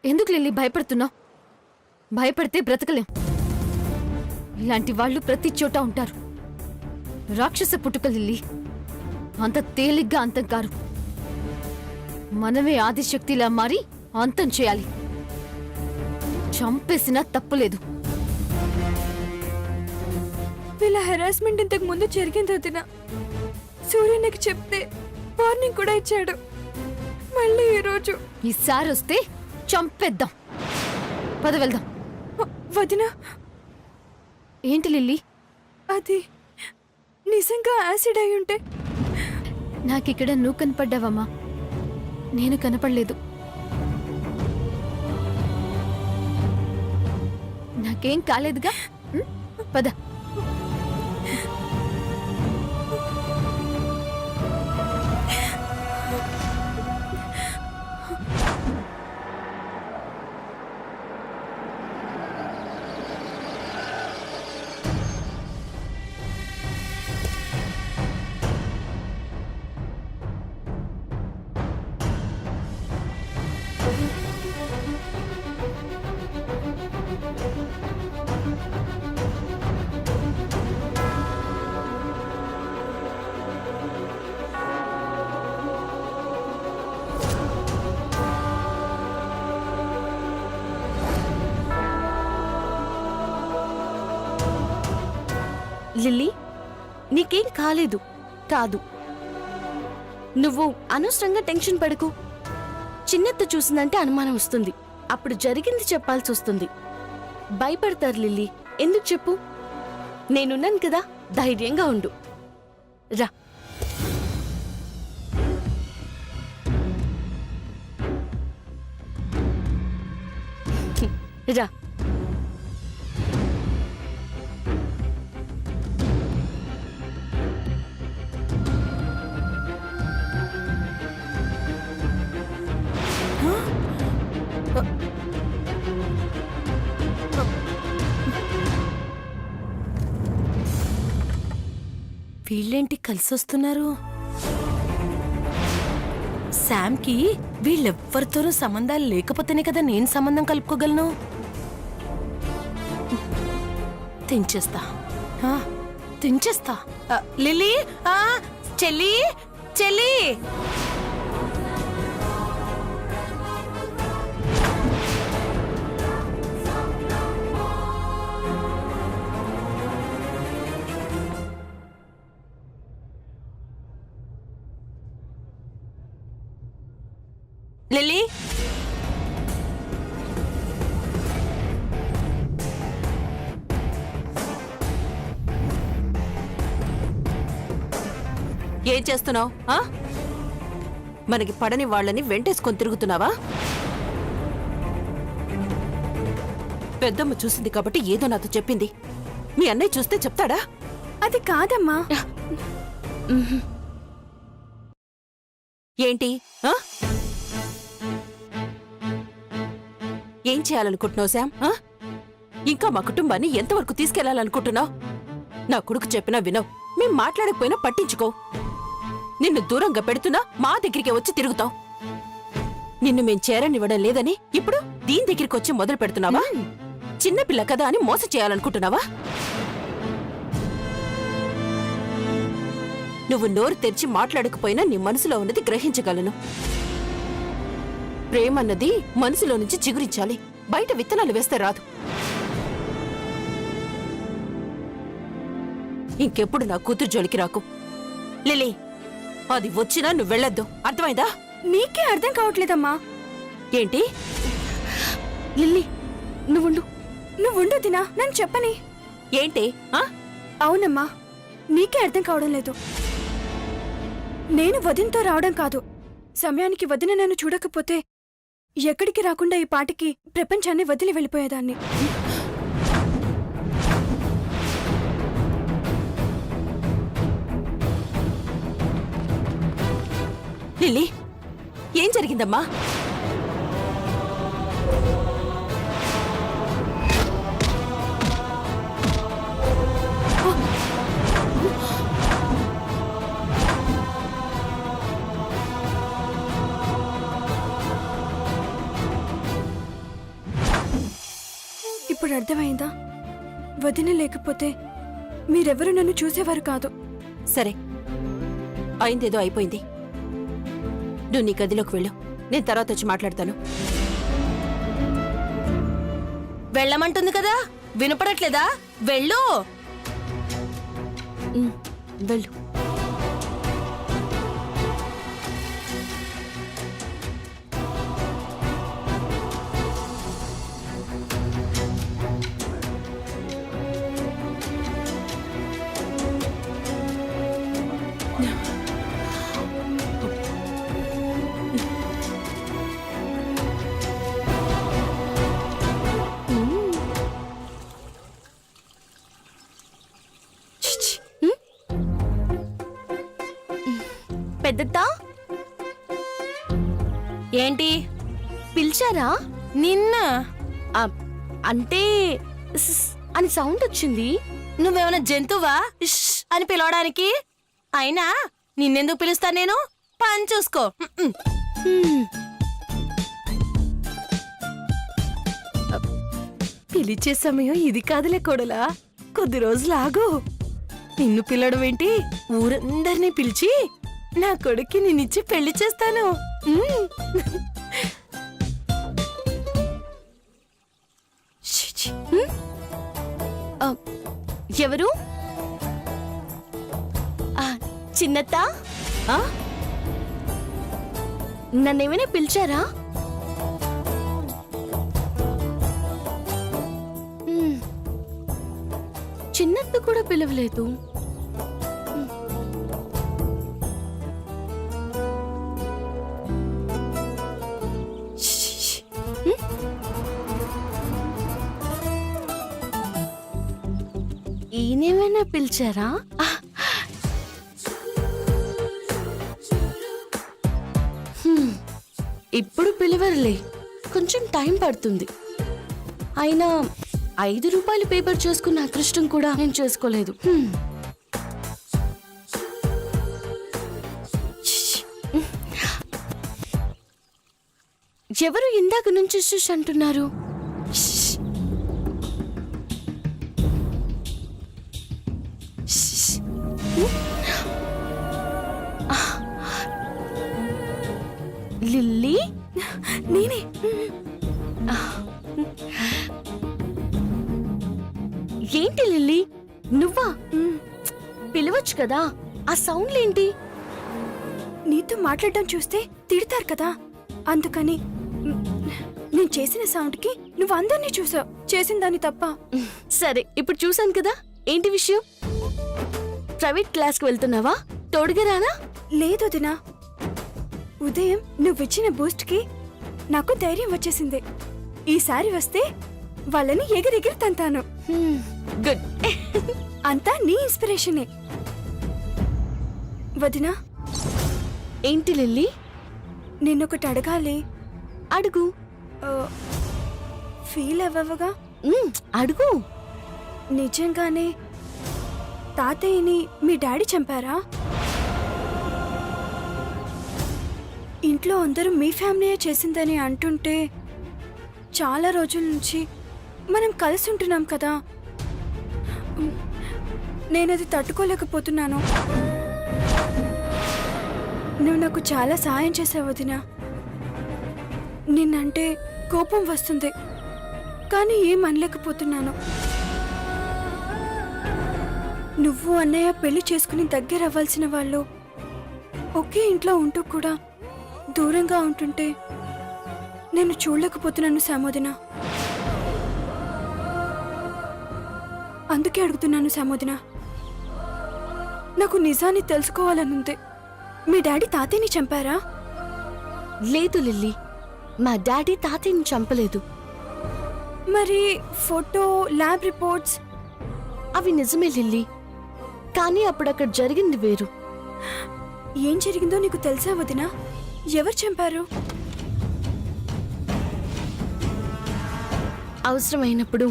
ఎందుకు లిల్లీ భయపడుతున్నావు? భయపడితే బ్రతకలేం. ఇలాంటి వాళ్ళు ప్రతి చోట ఉంటారు. రాక్షస పుట్టుక లిల్లీ. అంత తేలిగ్గా అంతం కారు. మనమే ఆదిశక్తిలా మారి అంతం చేయాలి. చంపేసినా తప్పులేదు. వీళ్ళ హెరాస్మెంట్ ఇంతకు ముందు జరిగింది వదిన. సూర్య నాకు చెప్తే వార్నింగ్ కూడా ఇచ్చాడు. మళ్ళీ ఈరోజు ఈసారి వస్తే చంపేద్దాం. పద వెళ్దాం. వదిన, ఏంటి లిల్లీ? అది నిజంగా యాసిడ్ అయి ఉంటే? నాకిక్కడ నువ్వు కనపడ్డావమ్మా, నేను కనపడలేదు. నాకేం కాలేదుగా. పద. లిల్లీ, నీకేం కాలేదు. కాదు, నువ్వు అనవసరంగా టెన్షన్ పడకు. చిన్నత్త చూసిందంటే అనుమానం వస్తుంది. అప్పుడు జరిగింది చెప్పాల్సి వస్తుంది. భయపడతారు లిల్లీ. ఎందుకు చెప్పు? నేనున్నాను కదా, ధైర్యంగా ఉండు. రా. రా. వీళ్ళేంటి కలిసొస్తున్నారు? శామ్కి వీళ్ళెవ్వరితోనూ సంబంధాలు లేకపోతేనే కదా నేను సంబంధం కలుపుకోగలను. తెంచేస్తా, తెంచేస్తా. లిల్లీ, చెల్లి, చెల్లి. లిల్లీ, ఏం చేస్తున్నావు? మనకి పడని వాళ్ళని వెంటేసుకొని తిరుగుతున్నావా? పెద్దమ్మ చూసింది కాబట్టి ఏదో నాతో చెప్పింది. మీ అన్నయ్య చూస్తే చెప్తాడా? అది కాదమ్మా. ఏంటి? ఏం చేయాలనుకుంటున్నావు శామ్? ఇంకా మా కుటుంబాన్ని ఎంతవరకు తీసుకెళ్లాలనుకుంటున్నావు? నా కొడుకు చెప్పినా వినవు. మేం మాట్లాడకపోయినా పట్టించుకో. నిన్ను దూరంగా పెడుతున్నా మా దగ్గరికి వచ్చి తిరుగుతావు. నిన్ను మేం చేరనివ్వడం లేదని ఇప్పుడు దీని దగ్గరికి వచ్చి మొదలు పెడుతున్నావా? చిన్నపిల్ల కదా అని మోసం చేయాలనుకుంటున్నావా? నువ్వు నోరు తెరిచి మాట్లాడకపోయినా నీ మనసులో ఉన్నది గ్రహించగలను. ప్రేమన్నది మనసులో నుంచి చిగురించాలి, బయట విత్తనాలు వేస్తే రాదు. ఇంకెప్పుడు నా కూతురు జోలికి రాకు. లిల్లీ, అది వచ్చినా నువ్వు వెళ్ళొద్దు, అర్థమైందా? నీకే అర్థం కావట్లేదమ్మా. ఏంటి? లిల్లీ, నువ్వుండు. నువ్వుండు దినా, నన్ను చెప్పని. ఏంటి? అవునమ్మా, నీకే అర్థం కావడం లేదు. నేను వదినతో రావడం కాదు, సమయానికి వదిన నన్ను చూడకపోతే ఎక్కడికి రాకుండా ఈ పాటికి ప్రపంచాన్ని వదిలి వెళ్ళిపోయేదాన్ని. లిల్లీ, ఏం జరిగిందమ్మా? ఇప్పుడు అర్థమైందా? వదిన లేకపోతే మీరెవరూ నన్ను చూసేవారు కాదు. సరే, అయిందేదో అయిపోయింది. నువ్వు నీ గదిలోకి వెళ్ళు, నేను తర్వాత వచ్చి మాట్లాడతాను. వెళ్ళమంటుంది కదా, వినపడట్లేదా? వెళ్ళు. వెళ్ళు. పెద్దత్తా, ఏంటి పిలిచారా? నిన్న అంటే అని సౌండ్ వచ్చింది. నువ్వేమైనా జంతువా అని పిలవడానికి? అయినా నిన్నెందుకు పిలుస్తా నేను? పని చూసుకో. పిలిచే సమయం ఇది కాదులే కొడలా, కొద్ది రోజులు ఆగు. నిన్ను పిలవడం ఏంటి, ఊరందరినీ పిలిచి నా కొడుక్కి నిన్నిచ్చి పెళ్లి చేస్తాను. ఎవరు? చిన్నత్త, నన్నేమైనా పిలిచారా? చిన్నత్త కూడా పిలవలేదు. ఈయనేమైనా పిలిచారా? ఇప్పుడు పిలవరులే, కొంచెం టైం పడుతుంది. అయినా 5 రూపాయలు పేపర్ చేసుకున్న అదృష్టం కూడా నేను చేసుకోలేదు. ఎవరు ఇందాక నుంచి శుష్ అంటున్నారు? లిల్లీ? నేనే. ఏంటి లిల్లీ, నువ్వా? పిలవచ్చు కదా, ఆ సౌండ్లేంటి? నీతో మాట్లాడడం చూస్తే తిడతారు కదా, అందుకని నేను చేసిన సౌండ్కి నువ్వు అందరినీ చూసావు, చేసిన దాన్ని తప్ప. సరే, ఇప్పుడు చూసాను కదా, ఏంటి విషయం? ప్రైవేట్ క్లాస్కి వెళ్తున్నావా? తోడుగా రానా? లేదు వదినా, ఉదయం నువ్విచ్చిన బూస్ట్కి నాకు ధైర్యం వచ్చేసింది. ఈసారి వస్తే వాళ్ళని ఎగిరెగిరి తంతాను. గుడ్. అంతా నీ ఇన్స్పిరేషనే. వదినా, ఏంటి లిల్లీ? నిన్నొకటి అడగాలి. అడుగు. ఫీల్ అవ్వగా? అడుగు. నిజంగానే తాతయ్యని మీ డాడీ చంపారా? ఇంట్లో అందరూ మీ ఫ్యామిలీయే చేసిందని అంటుంటే చాలా రోజుల నుంచి మనం కలిసి ఉంటున్నాం కదా, నేనది తట్టుకోలేకపోతున్నాను. నువ్వు నాకు చాలా సాయం చేసావు వదినా. నిన్నంటే కోపం వస్తుంది, కానీ ఏం అనలేకపోతున్నాను. నువ్వు అన్నయ్య పెళ్లి చేసుకుని దగ్గర అవ్వాల్సిన వాళ్ళు ఒకే ఇంట్లో ఉంటూ కూడా దూరంగా ఉంటుంటే నేను చూడలేకపోతున్నాను సామోదిన. అందుకే అడుగుతున్నాను సామోదిన, నాకు నిజాన్ని తెలుసుకోవాలనుంది. మీ డాడీ తాతయ్యని చంపారా? లేదు లిల్లీ, మా డాడీ తాతయ్యని చంపలేదు. మరి ఫోటో, ల్యాబ్ రిపోర్ట్స్? అవి నిజమే లిల్లీ, కానీ అప్పుడు అక్కడ జరిగింది వేరు. ఏం జరిగిందో నీకు తెలుసా వదినా? ఎవరు చంపారు? అవసరమైనప్పుడు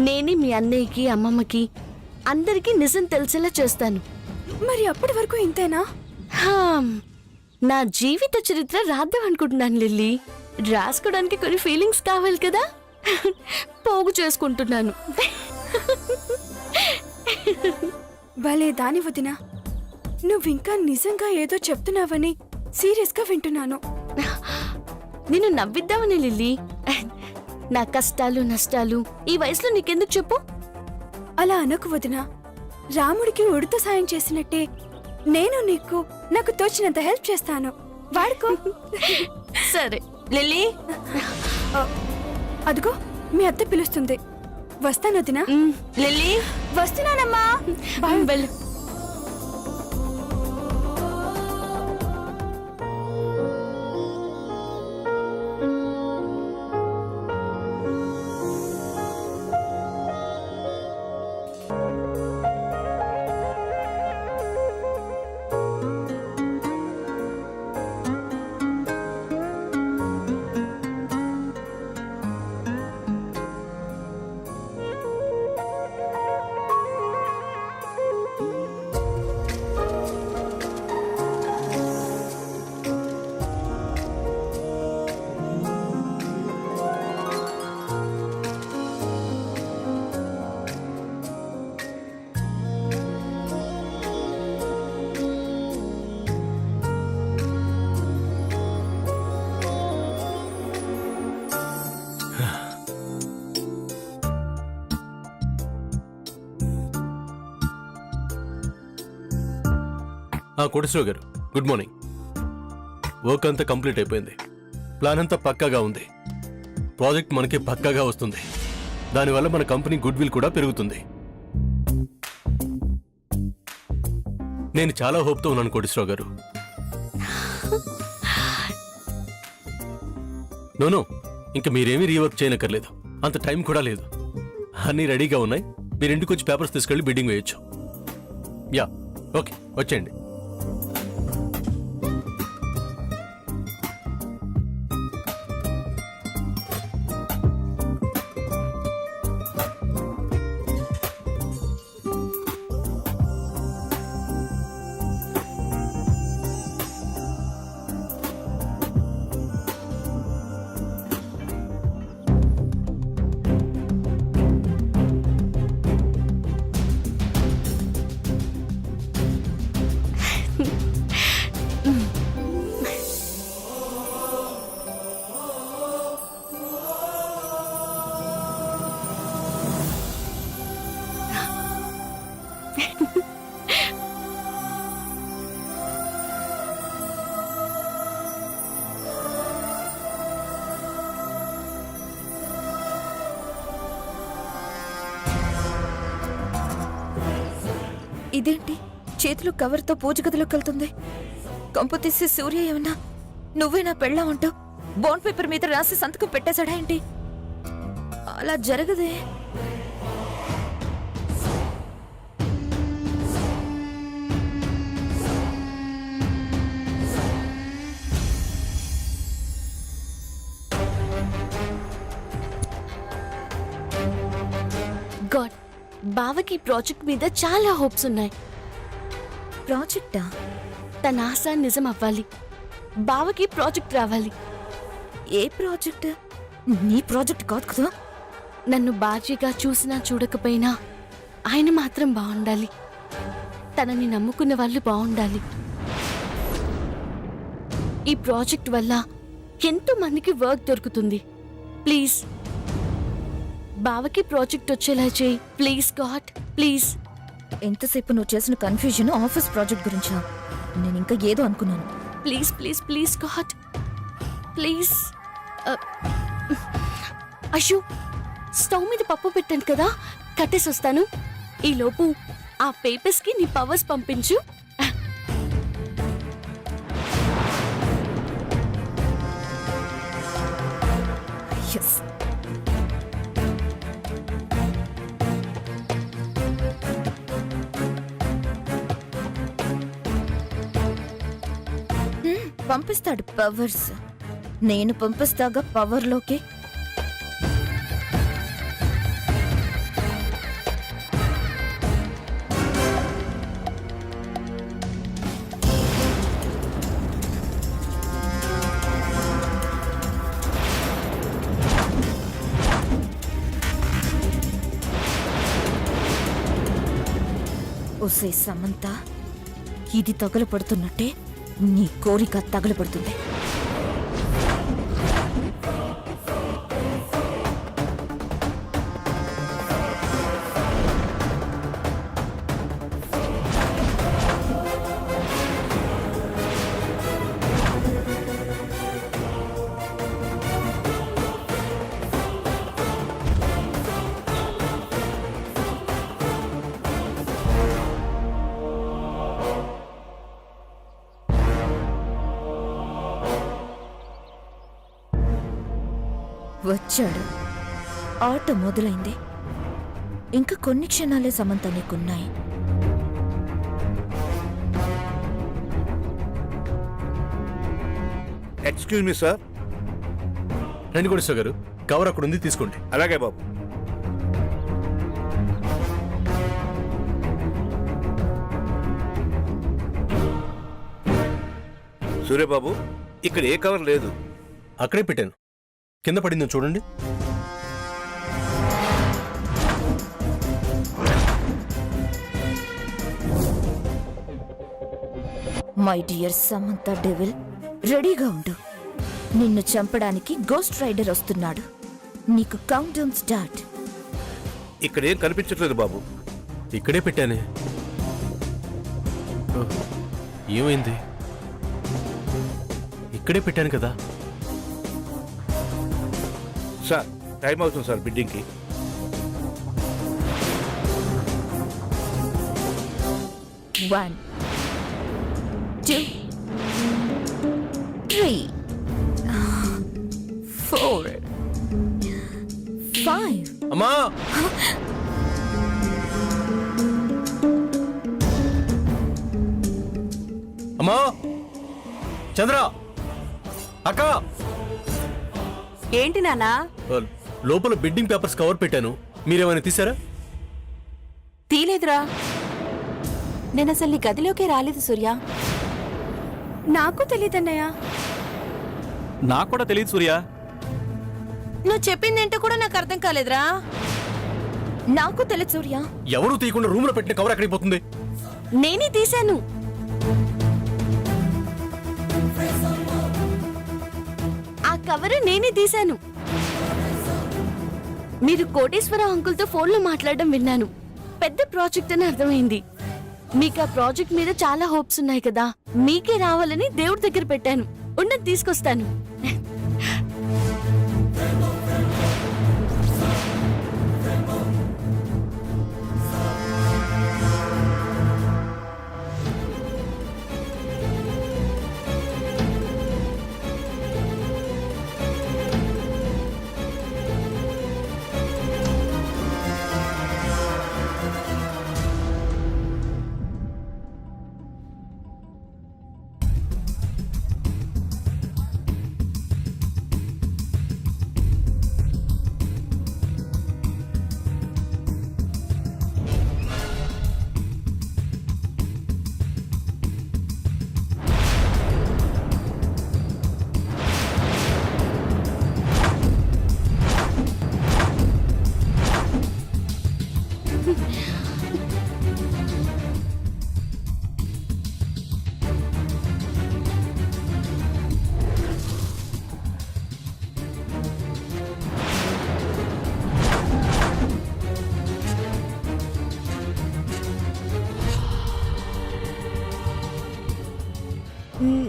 నేనే మీ అన్నయ్యకి, అమ్మమ్మకి, అందరికీ నిజం తెలిసేలా చేస్తాను. మరి అప్పటి వరకు ఇంతేనా? నా జీవిత చరిత్ర రాద్దాం అనుకుంటున్నాను లిల్లీ. రాసుకోవడానికి కొన్ని ఫీలింగ్స్ కావాలి కదా. పోగు చేసుకుంటున్నాను. భలే దాని వదిన, నువ్వింకా నిజంగా ఏదో చెప్తున్నావని సీరియస్గా వింటున్నాను. నిన్ను నవ్విద్దామని లిల్లీ. నా కష్టాలు నష్టాలు ఈ వయసులో నీకెందుకు చెప్పు? అలా అనకు వదిన. రాముడికి ఉడత సాయం చేసినట్టే నేను నీకు నాకు తోచినంత హెల్ప్ చేస్తాను. వాడుకో. సరే లిల్లీ. అదిగో మీ అత్త పిలుస్తుంది. వస్తాను వదినా. లిల్లీ వస్తున్నానమ్మా. బాయ్. వెళ్ళు. కోటేశ్వర గారు, గుడ్ మార్నింగ్. వర్క్ అంతా కంప్లీట్ అయిపోయింది. ప్లాన్ అంతా పక్కాగా ఉంది. ప్రాజెక్ట్ మనకి పక్కాగా వస్తుంది. దానివల్ల మన కంపెనీ గుడ్ విల్ కూడా పెరుగుతుంది. నేను చాలా హోప్తో ఉన్నాను కోటేశ్వర గారు. నోనో, ఇంకా మీరేమీ రీవర్క్ చేయనక్కర్లేదు. అంత టైం కూడా లేదు. అన్నీ రెడీగా ఉన్నాయి. మీరు ఇంటికి వచ్చి పేపర్స్ తీసుకెళ్ళి బిడ్డింగ్ వేయొచ్చు. యా, ఓకే, వచ్చేయండి. ఇదేంటి చేతిలో కవర్తో పూజ గదిలోకి వెళ్తుంది? కంపు తీసి సూర్య ఏమన్నా నువ్వే నా పెళ్ళామంటావు బాండ్ పేపర్ మీద రాసి సంతకం పెట్టేశాడా ఏంటి? అలా జరగదే. గాడ్, బావకి ప్రాజెక్ట్ మీద చాలా హోప్స్ ఉన్నాయి. ప్రాజెక్టా? తన ఆశ నిజం అవ్వాలి. బావకి ప్రాజెక్ట్ రావాలి. ఏ ప్రాజెక్ట్? నీ ప్రాజెక్ట్ కాదు కదా. నన్ను భార్యగా చూసినా చూడకపోయినా ఆయన మాత్రం బాగుండాలి. తనని నమ్ముకున్న వాళ్ళు బాగుండాలి. ఈ ప్రాజెక్ట్ వల్ల ఎంతో మందికి వర్క్ దొరుకుతుంది. ప్లీజ్ బావకి ప్రాజెక్ట్ వచ్చేలా చేయి. Please God, please. ఎంతసేపు నువ్వు చేసిన కన్ఫ్యూజన్ ఆఫీస్ ప్రాజెక్ట్ గురించా? నేను ఇంకా ఏదో అనుకున్నాను. Please please please God, please. అయ్యో, స్టవ్ మీద పప్పు పెట్టాను కదా, కట్టేసి వస్తాను. ఈలోపు ఆ పేపర్స్కి నీ పవర్స్ పంపించు. ఎస్. పంపిస్తాడు పవర్స్. నేను పంపిస్తాగా పవర్లోకి. ఒసే సమంత, ఇది తగలపడుతున్నట్టే నీ కోరిక తగలపడుతుంది. వచ్చాడు, ఆట మొదలైంది. ఇంకా కొన్ని క్షణాలే సమంత నీకున్నాయి. Excuse me sir. రండి కోటేశ్వర గారు, కవర్ అక్కడ ఉంది, తీసుకోండి. అలాగే బాబు. సూర్యబాబు, ఇక్కడ ఏ కవర్ లేదు. అక్కడే పెట్టాను, కింద పడిందో చూడండి. మై డియర్ సమంత డెవిల్, రెడీగా ఉండు. నిన్ను చంపడానికి గోస్ట్ రైడర్ వస్తున్నాడు. నీకు కౌంట్ డౌన్ స్టార్ట్. ఇక్కడ ఏం కనిపించట్లేదు బాబు. ఇక్కడే పెట్టానే. ఓహ్, ఏమైంది? ఇక్కడే పెట్టాను కదా. సార్, టైం అవుతుంది సార్ బిడ్డింగ్కి. One, 2, 3, 4, 5. అమ్మా, అమ్మా, చంద్ర, అక్క. ఏంటి నాన్నా? లోపల బిడ్డింగ్ పేపర్స్ కవర్ పెట్టాను, మీరేమైనా తీసారా? తీలేదురా, నేను అసలు నీ గదిలోకే రాలేదు సూర్య. నాకు తెలియదన్నయ్య. నాకు కూడా తెలియదు సూర్య. నువ్వు చెప్పిందేంటో కూడా నాకు అర్థం కాలేదురా. నాకు తెలుసు సూర్య. ఎవరు తీయకుండా రూమ్ లో పెట్టిన కవర్ ఎక్కడికి పోతుంది? నేనే తీశాను. ఆ కవరు నేనే తీశాను. మీరు కోటేశ్వర అంకుల్తో ఫోన్లో మాట్లాడడం విన్నాను. పెద్ద ప్రాజెక్ట్ అని అర్థమైంది. మీకు ఆ ప్రాజెక్ట్ మీద చాలా హోప్స్ ఉన్నాయి కదా, మీకే రావాలని దేవుడి దగ్గర పెట్టాను. ఉండని తీసుకొస్తాను.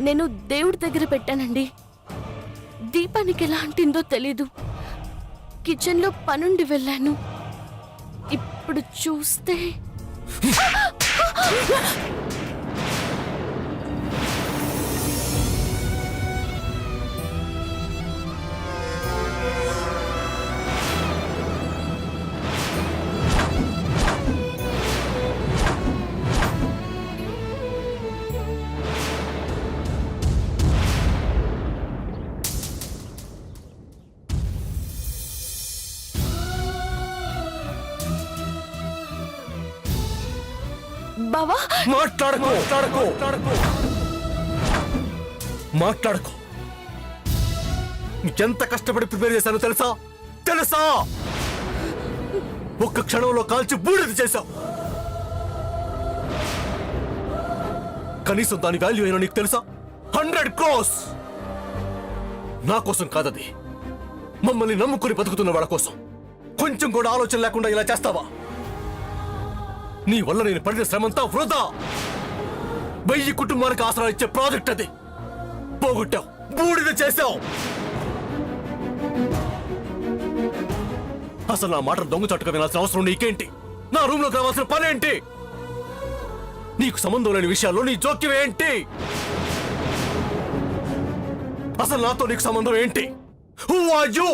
నేను దేవుడి దగ్గర పెట్టానండి. దీపానికి ఎలా అంటిందో తెలీదు. కిచెన్లో పనుండి వెళ్ళాను. ఇప్పుడు చూస్తే బావా, మాట్లాడకు. ఎంత కష్టపడి ప్రిపేర్ చేశానో తెలుసా? తెలుసా? ఒక్క క్షణంలో కాల్చి బూడిద చేశావు. కనీసం దాని వాల్యూ అయినా నీకు తెలుసా? 100 crores! నా కోసం కాదది, మమ్మల్ని నమ్ముకుని బతుకుతున్న వాళ్ళ కోసం. కొంచెం కూడా ఆలోచన లేకుండా ఇలా చేస్తావా? నీ వల్ల నేను పడిన శ్రమంతా వృధా. 1000 కుటుంబానికి ఆసరా ఇచ్చే ప్రాజెక్ట్ అది పోగొట్టావు, బూడిద చేశావు. అసలు నా మాటలు దొంగచాటుగా వినాల్సిన అవసరం నీకేంటి? నా రూమ్ లోకి రావాల్సిన పనేంటి? నీకు సంబంధం లేని విషయాల్లో నీ జోక్యం ఏంటి? అసలు నాతో నీకు సంబంధం ఏంటి? Who are you?